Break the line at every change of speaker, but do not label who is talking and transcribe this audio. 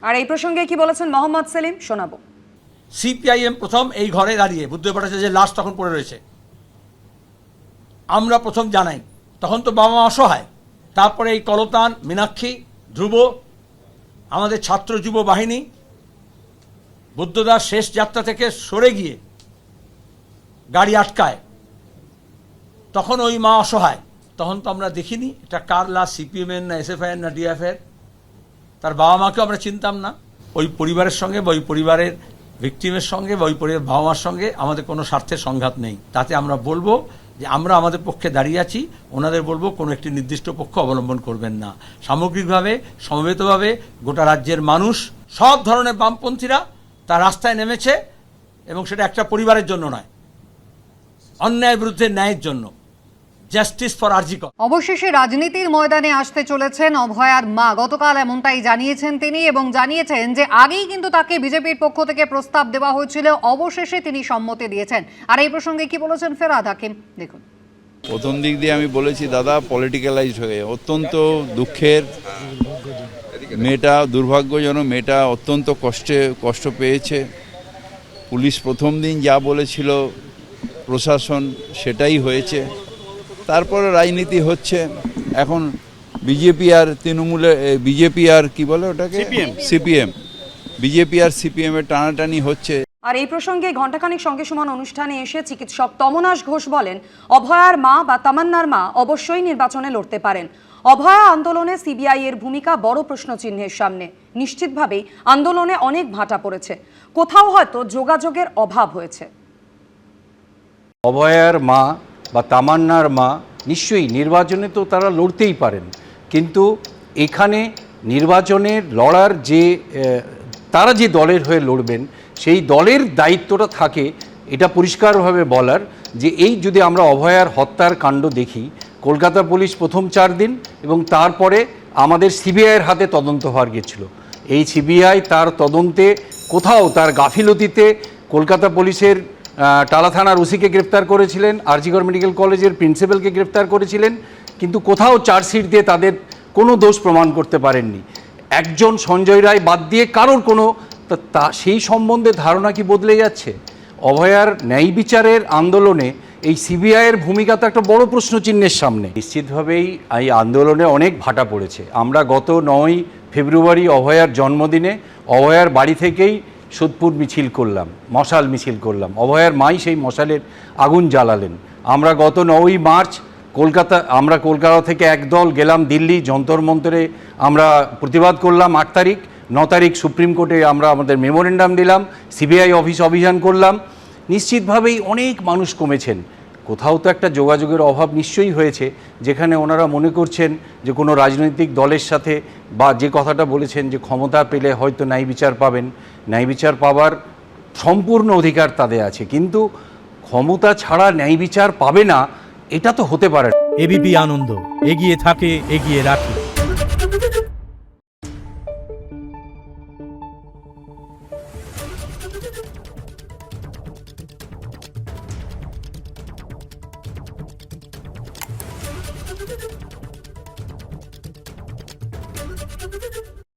আর এই প্রসঙ্গে কি বলেছেন মোহাম্মদ সেলিম শোনাবো।
সিপিআইএম প্রথম এই ঘরে দাঁড়িয়ে বুদ্ধদেব ভট্টাচার্যের লাশ তখন পড়ে রয়েছে, আমরা প্রথম জানাই, তখন তো বাবা মা অসহায়। তারপরে এই কলতান, মীনাক্ষী, ধ্রুব, আমাদের ছাত্র যুব বাহিনী বুদ্ধদাস শেষ যাত্রা থেকে সরে গিয়ে গাড়ি আটকায়, তখন ওই মা অসহায়। তখন তো আমরা দেখিনি এটা কার লাশ, সিপিএমের না এসএফআইয়ের না ডিএফের। তার বাবা মাকেও আমরা চিনতাম না। ওই পরিবারের সঙ্গে বা ওই পরিবারের ভিকটিমের সঙ্গে বা ওই পরিবারের বাবা মার সঙ্গে আমাদের কোনো স্বার্থের সংঘাত নেই। তাতে আমরা বলবো যে আমরা আমাদের পক্ষে দাঁড়িয়ে আছি, ওনাদের বলবো কোনো একটি নির্দিষ্ট পক্ষ অবলম্বন করবেন না। সামগ্রিকভাবে সমবেতভাবে গোটা রাজ্যের মানুষ, সব ধরনের বামপন্থীরা তার রাস্তায় নেমেছে, এবং সেটা একটা পরিবারের জন্য নয়, অন্যায়ের বিরুদ্ধে ন্যায়ের জন্য। Justice for RG Kar.
অবশেষে রাজনীতির ময়দানে আসতে চলেছেন অভয়ার মা। গতকাল এমনটাই জানিয়েছেন তিনি, এবং জানিয়েছেন যে আগেই কিন্তু তাকে বিজেপির পক্ষ থেকে প্রস্তাব দেওয়া হয়েছিল, অবশেষে তিনি সম্মতি দিয়েছেন। আর এই প্রসঙ্গে কি বলেছেন ফেরাদ হাকিম, দেখুন।
প্রথম দিক দিয়ে আমি বলেছি দাদা পলিটিক্যালাইজড হয়ে, অত্যন্ত দুঃখের, মেয়েটা দুর্ভাগ্যজনক, মেয়েটা অত্যন্ত কষ্ট পেয়েছে। পুলিশ প্রথম দিন যা বলেছিল প্রশাসন সেটাই হয়েছে। তারপরে রাজনীতি হচ্ছে, এখন বিজেপি আর তৃণমূলের, বিজেপি আর কি বলে ওটাকে, সিপিএম, বিজেপি আর সিপিএমের টানাটানি হচ্ছে।
আর এই প্রসঙ্গে ঘণ্টাখানিক সঙ্গে সমান অনুষ্ঠানে এসে চিকিৎসক তমনাশ ঘোষ বলেন, অভয়ার মা বা তামান্নার মা অবশ্যই নির্বাচনে লড়তে পারেন। অভয়া আন্দোলনে সিবিআই এর ভূমিকা বড় প্রশ্নচিহ্নের সামনে। নিশ্চিতভাবেই আন্দোলনে অনেক ভাটা পড়েছে, কোথাও হয়তো যোগাযোগের অভাব হয়েছে।
অভয়ার মা বা তামান্নার মা নিশ্চয়ই নির্বাচনে তো তারা লড়তেই পারেন, কিন্তু এখানে নির্বাচনে লড়ার যে তারা যে দলের হয়ে লড়বেন সেই দলের দায়িত্বটা থাকে এটা পরিষ্কারভাবে বলার যে এই যদি আমরা অভয়ার হত্যার কাণ্ড দেখি, কলকাতা পুলিশ প্রথম 4 দিন এবং তারপরে আমাদের সিবিআইয়ের হাতে তদন্ত হওয়ার গেছিল। এই সিবিআই তার তদন্তে কোথাও তার গাফিলতিতে কলকাতা পুলিশের টালা থানার ওসিকে গ্রেপ্তার করেছিলেন, আরজিকর মেডিকেল কলেজের প্রিন্সিপালকে গ্রেপ্তার করেছিলেন, কিন্তু কোথাও চার্জশিট দিয়ে তাদের কোনো দোষ প্রমাণ করতে পারেননি। একজন সঞ্জয় রায় বাদ দিয়ে কারোর কোনো সেই সম্বন্ধে ধারণা কি বদলে যাচ্ছে? অভয়ার ন্যায় বিচারের আন্দোলনে এই সিবিআইয়ের ভূমিকা তো একটা বড় প্রশ্নচিহ্নের সামনে। নিশ্চিতভাবেই এই আন্দোলনে অনেক ভাটা পড়েছে। আমরা গত 9 ফেব্রুয়ারি অভয়ার জন্মদিনে অভয়ার বাড়ি থেকেই সোদপুর মিছিল করলাম, মশাল মিছিল করলাম। অভয়ার মাই সেই মশালের আগুন জ্বালালেন। আমরা গত 9ই মার্চ কলকাতা থেকে একদল গেলাম দিল্লি, যন্তর মন্তরে আমরা প্রতিবাদ করলাম। 8 তারিখ, 9 তারিখ সুপ্রিম কোর্টে আমরা আমাদের মেমোরেন্ডাম দিলাম, সিবিআই অফিস অভিযান করলাম। নিশ্চিতভাবেই অনেক মানুষ কমেছেন। কোথাও তো একটা যোগাযোগের অভাব নিশ্চয়ই হয়েছে, যেখানে ওনারা মনে করছেন যে কোনো রাজনৈতিক দলের সাথে, বা যে কথাটা বলেছেন যে ক্ষমতা পেলে হয়তো ন্যায় বিচার পাবেন, ন্যায় বিচার পাবার সম্পূর্ণ অধিকার তাদের আছে, কিন্তু ক্ষমতা ছাড়া ন্যায় বিচার পাবে না এটা তো হতে পারে না।
এবিপি আনন্দ, এগিয়ে থাকে, এগিয়ে রাখে।